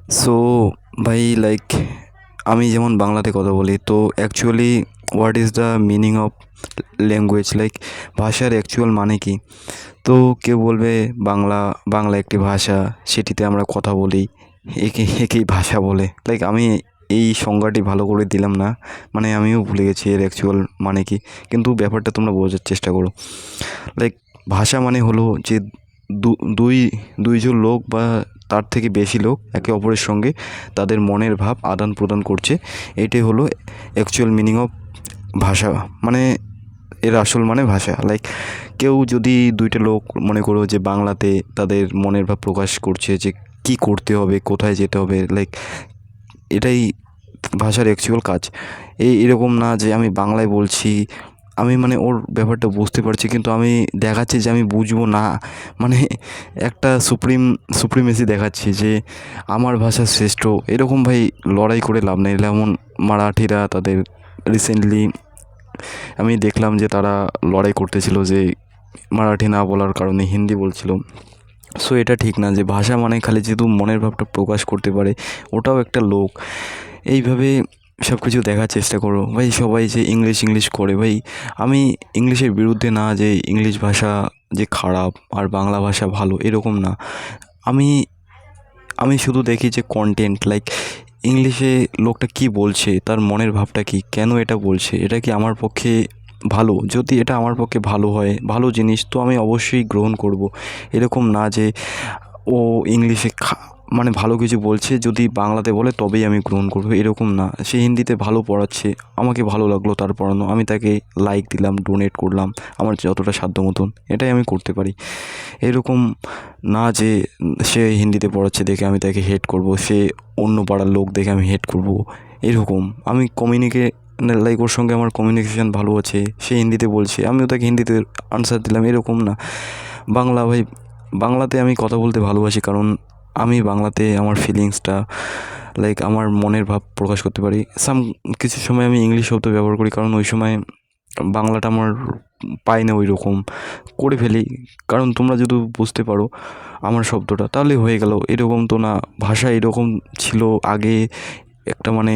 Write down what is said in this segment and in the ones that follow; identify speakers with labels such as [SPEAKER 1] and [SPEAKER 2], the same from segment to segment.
[SPEAKER 1] So ভাই like আমি যেমন বাংলাতে কথা বলি, তো actually what is the meaning of language, like ভাষার অ্যাকচুয়াল মানে কি? তো কেউ বলবে বাংলা বাংলা একটি ভাষা, সেটিতে আমরা কথা বলি, একেই ভাষা বলে। লাইক আমি এই সংজ্ঞাটি ভালো করে দিলাম না, মানে আমিও ভুলে গেছি এর অ্যাকচুয়াল মানে কি, কিন্তু ব্যাপারটা তোমরা বোঝার চেষ্টা করো। লাইক ভাষা মানে হলো যে দুই দুইজন লোক বা তার থেকে বেশি লোক একে অপরের সঙ্গে তাদের মনের ভাব আদান প্রদান করছে, এটাই হলো অ্যাকচুয়াল মিনিং অফ ভাষা। মানে এর আসল মানে ভাষা। লাইক কেউ যদি দুইটা লোক মনে করো যে বাংলাতে তাদের মনের ভাব প্রকাশ করছে যে কী করতে হবে, কোথায় যেতে হবে, লাইক এটাই ভাষার অ্যাকচুয়াল কাজ। এরকম না যে আমি বাংলায় বলছি, আমি মানে ওর ব্যাপারটা বুঝতে পারছি কিন্তু আমি দেখাচ্ছি যে আমি বুঝবো না, মানে একটা সুপ্রিমেসি দেখাচ্ছি যে আমার ভাষা শ্রেষ্ঠ। এরকম ভাই লড়াই করে লাভ নেই। যেমন মারাঠিরা তাদের রিসেন্টলি আমি দেখলাম যে তারা লড়াই করতেছিল যে মারাঠি না বলার কারণে হিন্দি বলছিল। সো এটা ঠিক না যে ভাষা মানে খালি যেহেতু মনের ভাবটা প্রকাশ করতে পারে, ওটাও একটা লোক। এইভাবে সব কিছু দেখার চেষ্টা করো ভাই। সবাই যে ইংলিশ করে ভাই, আমি ইংলিশের বিরুদ্ধে না যে ইংলিশ ভাষা যে খারাপ আর বাংলা ভাষা ভালো, এরকম না। আমি আমি শুধু দেখি যে কন্টেন্ট, লাইক ইংলিশে লোকটা কী বলছে, তার মনের ভাবটা কী, কেন এটা বলছে, এটা কি আমার পক্ষে ভালো? যদি এটা আমার পক্ষে ভালো হয়, ভালো জিনিস, তো আমি অবশ্যই গ্রহণ করব। এরকম না যে ও ইংলিশে মানে ভালো কিছু বলছে, যদি বাংলাতে বলে তবেই আমি গ্রহণ করবো, এরকম না। সে হিন্দিতে ভালো পড়াচ্ছে, আমাকে ভালো লাগলো তার পড়ানো, আমি তাকে লাইক দিলাম, ডোনেট করলাম, আমার যতটা সাধ্য মতন এটাই আমি করতে পারি। এরকম না যে সে হিন্দিতে পড়াচ্ছে দেখে আমি তাকে হেট করব, সে অন্য পাড়ার লোক দেখে আমি হেট করব, এরকম। আমি লাইক ওর সঙ্গে আমার কমিউনিকেশান ভালো আছে, সে হিন্দিতে বলছে, আমিও তাকে হিন্দিতে আনসার দিলাম, এরকম না। বাংলা ভাই, বাংলাতে আমি কথা বলতে ভালোবাসি, কারণ আমি বাংলাতে আমার ফিলিংসটা, লাইক আমার মনের ভাব প্রকাশ করতে পারি। কিছু সময় আমি ইংলিশ শব্দ ব্যবহার করি, কারণ ওই সময় বাংলাটা আমার পাই না ওই রকম, করে ফেলি। কারণ তোমরা যদি বুঝতে পারো আমার শব্দটা, তাহলে হয়ে গেল। এরকম তো না, ভাষা এরকম ছিল আগে, একটা মানে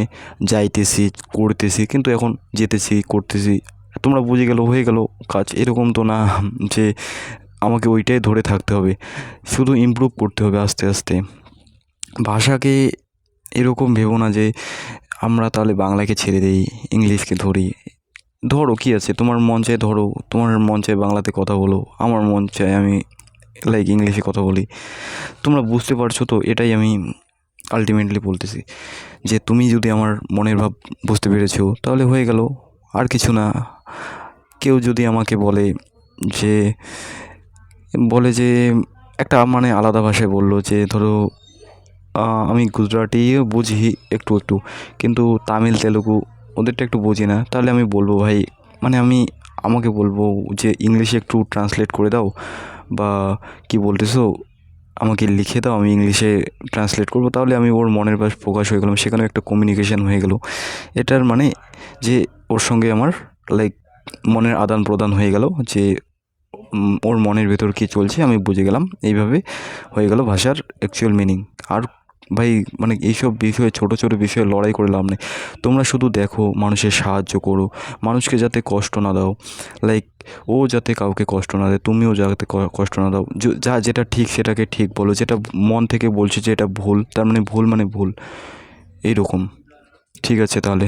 [SPEAKER 1] যাইতেছি করতেছি, কিন্তু এখন যেতেছি করতেছি, তোমরা বুঝে গেলো, হয়ে গেল কাজ। এরকম তো না যে আমাকে ওইটাই ধরে থাকতে হবে, শুধু ইমপ্রুভ করতে হবে আস্তে আস্তে। ভাষাকে এরকম ভেবো না যে আমরা তাহলে বাংলাকে ছেড়ে দিই, ইংলিশকে ধরি। ধরো কী আছে, তোমার মন চায় ধরো, তোমার মন চায় বাংলাতে কথা বলো, আমার মন চায় আমি লাইক ইংলিশে কথা বলি। তোমরা বুঝতে পারছো তো? এটাই আমি আলটিমেটলি বলতেছি, যে তুমি যদি আমার মনের ভাব বুঝতে পেরেছো তাহলে হয়ে গেল, আর কিছু না। কেউ যদি আমাকে যে বলে একটা মানে আলাদা ভাষায় বললো, যে ধরো আমি গুজরাটিও বুঝি একটু একটু, কিন্তু তামিল তেলেগু ওদেরটা একটু বুঝি না, তাহলে আমি বলবো ভাই, মানে আমাকে বলবো যে ইংলিশে একটু ট্রান্সলেট করে দাও, বা কী বলতেছো আমাকে লিখে দাও, আমি ইংলিশে ট্রান্সলেট করবো, তাহলে আমি ওর মনের ভাব প্রকাশ হয়ে গেলাম, সেখানেও একটা কমিউনিকেশান হয়ে গেল। এটার মানে যে ওর সঙ্গে আমার লাইক মনের আদান প্রদান হয়ে গেল, যে ওর মনের ভেতর কী চলছে আমি বুঝে গেলাম। এইভাবে হয়ে গেল ভাষার অ্যাকচুয়াল মিনিং। আর ভাই মানে এইসব বিষয়ে, ছোটো ছোটো বিষয়ে লড়াই করে লাভ নেই। তোমরা শুধু দেখো, মানুষের সাহায্য করো, মানুষকে যাতে কষ্ট না দাও, লাইক ও যাতে কাউকে কষ্ট না দেয়, তুমিও যাতে কষ্ট না দাও। যেটা ঠিক সেটাকে ঠিক বলো, যেটা মন থেকে বলছে যে এটা ভুল, তার মানে ভুল মানে ভুল, এইরকম। ঠিক আছে তাহলে।